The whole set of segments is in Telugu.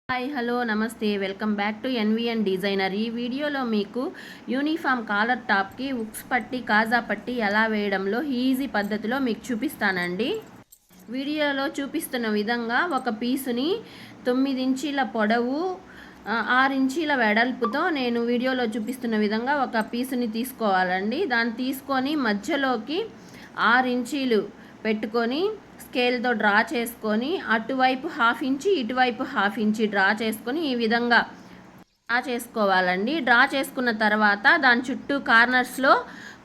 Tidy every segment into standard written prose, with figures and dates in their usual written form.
హాయ్ హలో నమస్తే welcome back to NVN designer. ఈ వీడియోలో మీకు యూనిఫామ్ కాలర్ టాప్కి ఉక్స్ పట్టి కాజా పట్టి ఎలా వేయడంలో ఈజీ పద్ధతిలో మీకు చూపిస్తానండి. వీడియోలో చూపిస్తున్న విధంగా ఒక పీసుని 9 ఇంచీల పొడవు 6 ఇంచీల వెడల్పుతో నేను వీడియోలో చూపిస్తున్న విధంగా ఒక పీసుని తీసుకోవాలండి. దాన్ని తీసుకొని మధ్యలోకి 6 ఇంచీలు పెట్టుకొని స్కేల్తో డ్రా చేసుకొని అటువైపు 1/2 ఇంచి ఇటువైపు 1/2 ఇంచి డ్రా చేసుకొని ఈ విధంగా డ్రా చేసుకోవాలండి. డ్రా చేసుకున్న తర్వాత దాని చుట్టూ కార్నర్స్లో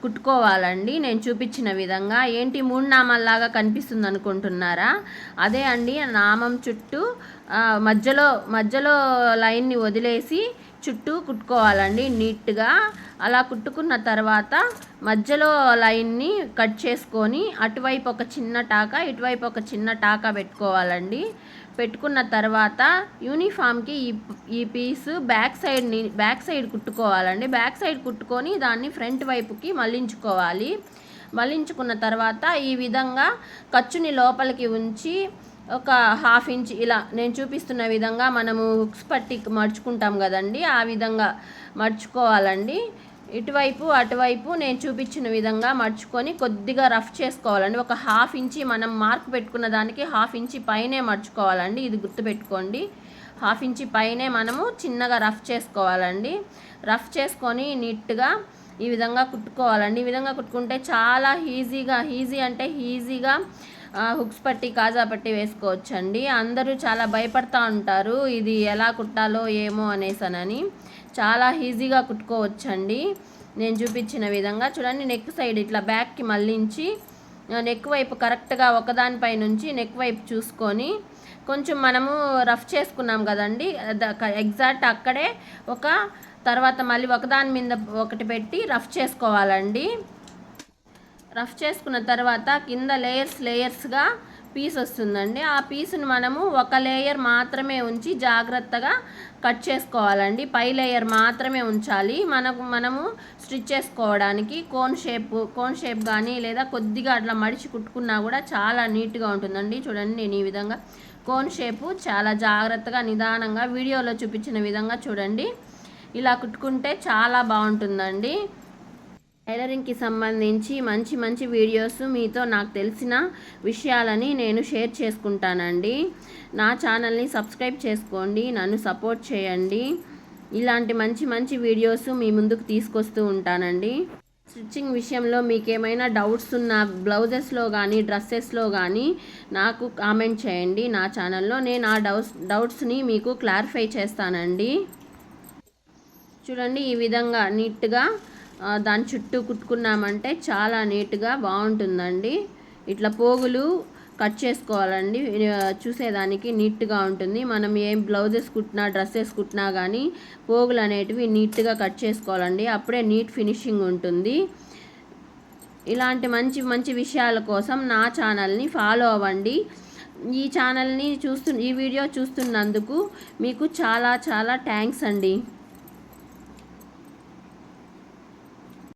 కుట్టుకోవాలండి. నేను చూపించిన విధంగా. ఏంటి 3 నామాల్లాగా కనిపిస్తుంది అనుకుంటున్నారా? అదే అండి, నామం చుట్టూ మధ్యలో లైన్ని వదిలేసి చుట్టూ కుట్టుకోవాలండి నీట్గా. అలా కుట్టుకున్న తర్వాత మధ్యలో లైన్ని కట్ చేసుకొని అటువైపు ఒక చిన్న టాకా ఇటువైపు ఒక చిన్న టాకా పెట్టుకోవాలండి. పెట్టుకున్న తర్వాత యూనిఫామ్కి ఈ పీసు బ్యాక్ సైడ్ కుట్టుకోవాలండి. బ్యాక్ సైడ్ కుట్టుకొని దాన్ని ఫ్రంట్ వైపుకి మళ్ళించుకోవాలి. మళ్ళించుకున్న తర్వాత ఈ విధంగా ఖర్చుని లోపలికి ఉంచి ఒక 1/2 ఇంచ్ ఇలా నేను చూపిస్తున్న విధంగా మనము హుక్స్ పట్టి మడుచుకుంటాం కదండి, ఆ విధంగా మడుచుకోవాలండి. ఇటువైపు అటువైపు నేను చూపించిన విధంగా మడుచుకొని కొద్దిగా రఫ్ చేసుకోవాలండి. ఒక 1/2 ఇంచి మనం మార్క్ పెట్టుకున్న దానికి 1/2 ఇంచి పైనే మడుచుకోవాలండి. ఇది గుర్తుపెట్టుకోండి. 1/2 ఇంచి పైనే మనము చిన్నగా రఫ్ చేసుకోవాలండి. రఫ్ చేసుకొని నీట్గా ఈ విధంగా కుట్టుకోవాలండి. ఈ విధంగా కుట్టుకుంటే చాలా ఈజీగా హుక్స్ పట్టి కాజా పట్టి వేసుకోవచ్చండి. అందరూ చాలా భయపడతా ఉంటారు ఇది ఎలా కుట్టాలో ఏమో అనేసనని. చాలా ఈజీగా కుట్టుకోవచ్చండి నేను చూపించిన విధంగా. చూడండి, నెక్ సైడ్ ఇట్లా బ్యాక్కి మళ్ళించి నెక్ వైపు కరెక్ట్గా ఒకదానిపై నుంచి నెక్ వైపు చూసుకొని కొంచెం మనము రఫ్ చేసుకున్నాం కదండి, ఎగ్జాక్ట్ అక్కడే తర్వాత మళ్ళీ ఒకదాని మీద ఒకటి పెట్టి రఫ్ చేసుకోవాలండి. రఫ్ చేసుకున్న తర్వాత కింద లేయర్స్గా పీస్ వస్తుందండి. ఆ పీస్ని మనము ఒక లేయర్ మాత్రమే ఉంచి జాగ్రత్తగా కట్ చేసుకోవాలండి. పై లేయర్ మాత్రమే ఉంచాలి. మనము స్టిచ్ చేసుకోవడానికి కోన్ షేప్ కానీ లేదా కొద్దిగా అట్లా మడిచి కుట్టుకున్నా కూడా చాలా నీట్గా ఉంటుందండి. చూడండి, నేను ఈ విధంగా కోన్ షేపు చాలా జాగ్రత్తగా నిదానంగా వీడియోలో చూపించిన విధంగా చూడండి ఇలా కుట్టుకుంటే చాలా బాగుంటుందండి. టైలరింగ్కి సంబంధించి మంచి వీడియోస్ మీతో నాకు తెలిసిన విషయాలని నేను షేర్ చేసుకుంటానండి. నా ఛానల్ని సబ్స్క్రైబ్ చేసుకోండి, నన్ను సపోర్ట్ చేయండి. ఇలాంటి మంచి వీడియోస్ మీ ముందుకు తీసుకొస్తూ ఉంటానండి. స్టిచ్చింగ్ విషయంలో మీకేమైనా డౌట్స్ ఉన్న బ్లౌజెస్లో కానీ డ్రెస్సెస్లో కానీ నాకు కామెంట్ చేయండి నా ఛానల్లో. నేను ఆ డౌట్స్ని మీకు క్లారిఫై చేస్తానండి. చూడండి, ఈ విధంగా నీట్గా దాని చుట్టూ కుట్టుకున్నామంటే చాలా నీట్గా బాగుంటుందండి. ఇట్లా పోగులు కట్ చేసుకోవాలండి, చూసేదానికి నీట్గా ఉంటుంది. మనం ఏం బ్లౌజెస్ కుట్టినా డ్రెస్సెస్ కుట్టినా కానీ పోగులు అనేటివి నీట్గా కట్ చేసుకోవాలండి. అప్పుడే నీట్ ఫినిషింగ్ ఉంటుంది. ఇలాంటి మంచి విషయాల కోసం నా ఛానల్ని ఫాలో అవ్వండి. ఈ వీడియో చూస్తున్నందుకు మీకు చాలా థ్యాంక్స్ అండి.